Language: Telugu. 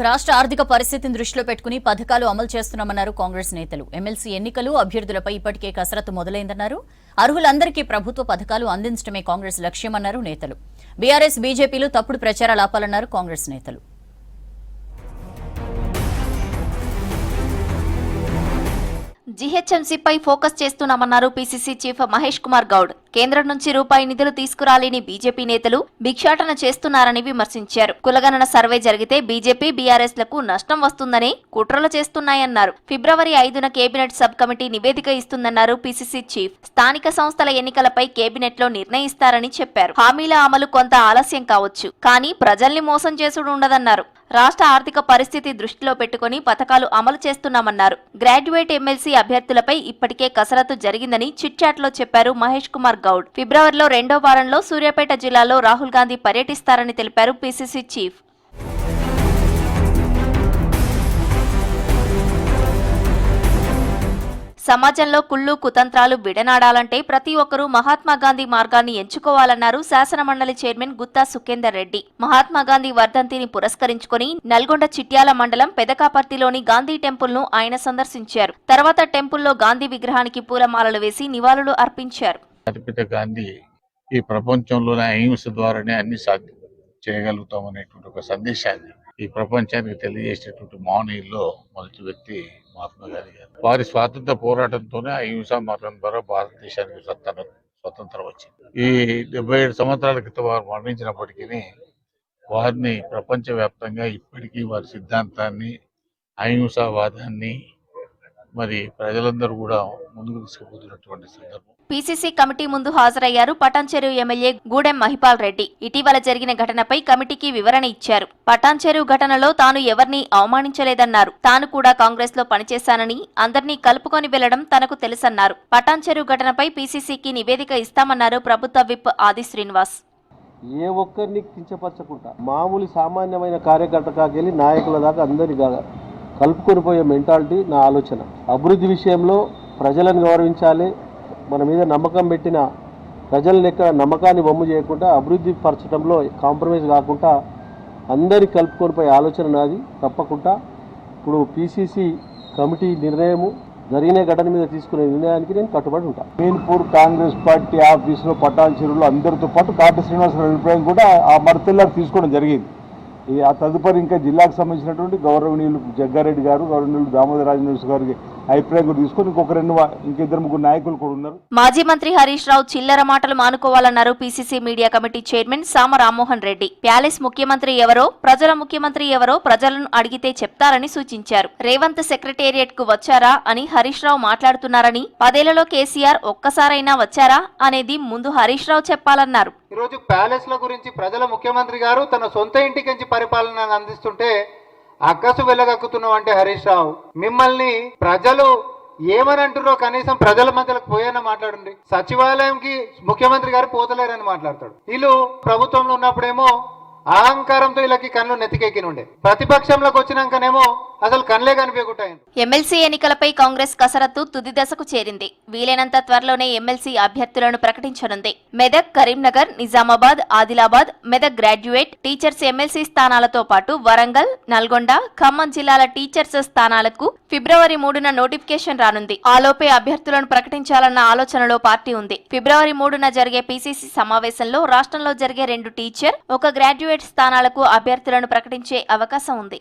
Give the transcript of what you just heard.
రాష్ట్ర ఆర్థిక పరిస్థితిని దృష్టిలో పెట్టుకుని పథకాలు అమలు చేస్తున్నామన్నారు కాంగ్రెస్ నేతలు. ఎమ్మెల్సీ ఎన్నికలు అభ్యర్థులపై ఇప్పటికే కసరత్తు మొదలైందన్నారు. అర్హులందరికీ ప్రభుత్వ పథకాలు అందించడమే కాంగ్రెస్ లక్ష్యమన్నారు నేతలు. బీఆర్ఎస్ బీజేపీలు తప్పుడు ప్రచారాలు ఆపాలన్నారు కాంగ్రెస్ నేతలు. జీహెచ్ఎంసీపై ఫోకస్ చేస్తున్నామన్నారు పీసీసీ చీఫ్ మహేష్ కుమార్ గౌడ్. కేంద్రం నుంచి రూపాయి నిధులు తీసుకురాలేని బీజేపీ నేతలు భిక్షాటన చేస్తున్నారని విమర్శించారు. కులగణన సర్వే జరిగితే బీజేపీ బీఆర్ఎస్ లకు నష్టం వస్తుందని కుట్రలు చేస్తున్నాయన్నారు. ఫిబ్రవరి 5న కేబినెట్ సబ్ కమిటీ నివేదిక ఇస్తుందన్నారు పీసీసీ చీఫ్. స్థానిక సంస్థల ఎన్నికలపై కేబినెట్ లో నిర్ణయిస్తారని చెప్పారు. హామీల అమలు కొంత ఆలస్యం కావచ్చు, కానీ ప్రజల్ని మోసం చేసుడు ఉండదన్నారు. రాష్ట్ర ఆర్థిక పరిస్థితి దృష్టిలో పెట్టుకుని పథకాలు అమలు చేస్తున్నామన్నారు. గ్రాడ్యుయేట్ ఎమ్మెల్సీ అభ్యర్థులపై ఇప్పటికే కసరత్తు జరిగిందని చిట్చాట్ లో చెప్పారు మహేష్ కుమార్ గౌడ్. ఫిబ్రవరిలో 2వ వారంలో సూర్యాపేట జిల్లాలో రాహుల్ గాంధీ పర్యటిస్తారని తెలిపారు పీసీసీ చీఫ్. సమాజంలో కుళ్ళు కుతంత్రాలు విడనాడాలంటే ప్రతి ఒక్కరూ మహాత్మాగాంధీ మార్గాన్ని ఎంచుకోవాలన్నారు శాసనమండలి చైర్మన్ గుత్తా సుఖేందర్ రెడ్డి. మహాత్మాగాంధీ వర్ధంతిని పురస్కరించుకుని నల్గొండ చిట్యాల మండలం పెదకాపర్తిలోని గాంధీ టెంపుల్ ను ఆయన సందర్శించారు. తర్వాత టెంపుల్లో గాంధీ విగ్రహానికి పూలమాలలు వేసి నివాళులు అర్పించారు. గాంధీ ఈ ప్రపంచంలోనే అహింస ద్వారానే అన్ని సాధ్యం చేయగలుగుతాం అనేటువంటి ఒక సందేశాన్ని ఈ ప్రపంచానికి తెలియజేసేటువంటి మహనీయుల్లో మొదటి వ్యక్తి మహాత్మా గాంధీ గారు. వారి స్వాతంత్ర పోరాటంతోనే అహింసా మార్గం ద్వారా భారతదేశానికి స్వతంత్రం వచ్చింది. ఈ 77 సంవత్సరాల క్రితం వారు మరణించినప్పటికీ వారిని ప్రపంచవ్యాప్తంగా ఇప్పటికీ వారి సిద్ధాంతాన్ని అహింసావాదాన్ని మరి ప్రజలందరూ కూడా ముందుకు తీసుకుపోతున్నటువంటి సందర్భం. పీసీసీ కమిటీ ముందు హాజరయ్యారు పటాన్చెరు ఎమ్మెల్యే గూడెం మహిపాల్ రెడ్డి. ఇటీవల జరిగిన ఘటనపై కమిటీకి వివరణ ఇచ్చారు. పటాన్చెరు ఘటనలో తాను ఎవరిని అవమానించలేదన్నారు. తాను కూడా కాంగ్రెస్ లో పనిచేశానని, అందరినీ కలుపుకొని వెళ్లడం తనకు తెలుసన్నారు. పటాన్చెరు ఘటనపై పీసీసీకి నివేదిక ఇస్తామన్నారు ప్రభుత్వ విప్ ఆది శ్రీనివాస్. ఏ ఒక్కరిని కించపరచకుండా మామూలు సామాన్యమైన కార్యకర్తకాకెళ్ళి నాయకుల దాకా అందరి కలుపుకొని పోయే మెంటాలిటీ నా ఆలోచన. అభివృద్ధి విషయంలో ప్రజలను గౌరవించాలి. మన మీద నమ్మకం పెట్టిన ప్రజల ఎక్కడ నమ్మకాన్ని వమ్ము చేయకుండా అభివృద్ధి పరచడంలో కాంప్రమైజ్ కాకుండా అందరి కలుపుకొని పోయే ఆలోచన నాది. తప్పకుండా ఇప్పుడు పీసీసీ కమిటీ నిర్ణయము జరిగిన ఘటన మీద తీసుకునే నిర్ణయానికి నేను కట్టుబడి ఉంటాను. మీన్పూర్ కాంగ్రెస్ పార్టీ ఆఫీసులో పటాన్ చెరువులో అందరితో పాటు కాటి శ్రీనివాసరావు అభిప్రాయం కూడా ఆ మరతెల్లారు తీసుకోవడం జరిగింది. ఆ తదుపరి ఇంకా జిల్లాకు సంబంధించినటువంటి గౌరవనీయులు జగ్గారెడ్డి గారు, గౌరవనీయులు దామోదర రాజనరసింహ గారికి అభిప్రాయం కూడా తీసుకొని ఇంకిద్దరు ముగ్గురు నాయకులు కూడా ఉన్నారు. మాజీ మంత్రి హరీష్ రావు చిల్లర మాటలు మానుకోవాలన్నారు పీసీసీ మీడియా కమిటీ చైర్మన్ సామ రామ్మోహన్ రెడ్డి. ప్యాలెస్ ముఖ్యమంత్రి ఎవరో, ప్రజల ముఖ్యమంత్రి ఎవరో ప్రజలను అడిగితే చెప్తారని సూచించారు. రేవంత్ సెక్రటేరియట్ కు వచ్చారా అని హరీష్ రావు మాట్లాడుతున్నారని, 10 ఏళ్లలో కేసీఆర్ ఒక్కసారైనా వచ్చారా అనేది ముందు హరీష్ రావు చెప్పాలన్నారు. ఈరోజు ప్యాలెస్ ల గురించి ప్రజల ముఖ్యమంత్రి గారు తన సొంత ఇంటికి పరిపాలన అందిస్తుంటే అక్కసు వెళ్ళగక్కుతున్నావు అంటే హరీష్ రావు, మిమ్మల్ని ప్రజలు ఏమని అంటున్నారో కనీసం ప్రజల మధ్యలోకి పోయాన మాట్లాడండి. సచివాలయంకి ముఖ్యమంత్రి గారు పోతలేరని మాట్లాడతాడు. వీళ్ళు ప్రభుత్వంలో ఉన్నప్పుడేమో అహంకారంతో వీళ్ళకి కళ్ళు నెత్తికెక్కిన ఉండే, ప్రతిపక్షంలోకి వచ్చినాకనేమో అసలు కళ్ళే కనిపించకుంటాయి. ఎమ్మెల్సీ ఎన్నికలపై కాంగ్రెస్ కసరత్తు తుది దశకు చేరింది. వీలైనంత త్వరలోనే ఎమ్మెల్సీ అభ్యర్థులను ప్రకటించనుంది. Medak, Karimnagar, Nizamabad, Adilabad, Medak graduate teachers MLC స్థానాలతో పాటు వరంగల్, నల్గొండ, ఖమ్మం జిల్లాల టీచర్స్ స్థానాలకు ఫిబ్రవరి 3న నోటిఫికేషన్ రానుంది. ఆలోపే అభ్యర్థులను ప్రకటించాలన్న ఆలోచనలో పార్టీ ఉంది. ఫిబ్రవరి 3న జరిగే పీసీసీ సమావేశంలో రాష్ట్రంలో జరిగే 2 టీచర్, 1 గ్రాడ్యుయేట్ స్థానాలకు అభ్యర్థులను ప్రకటించే అవకాశం ఉంది.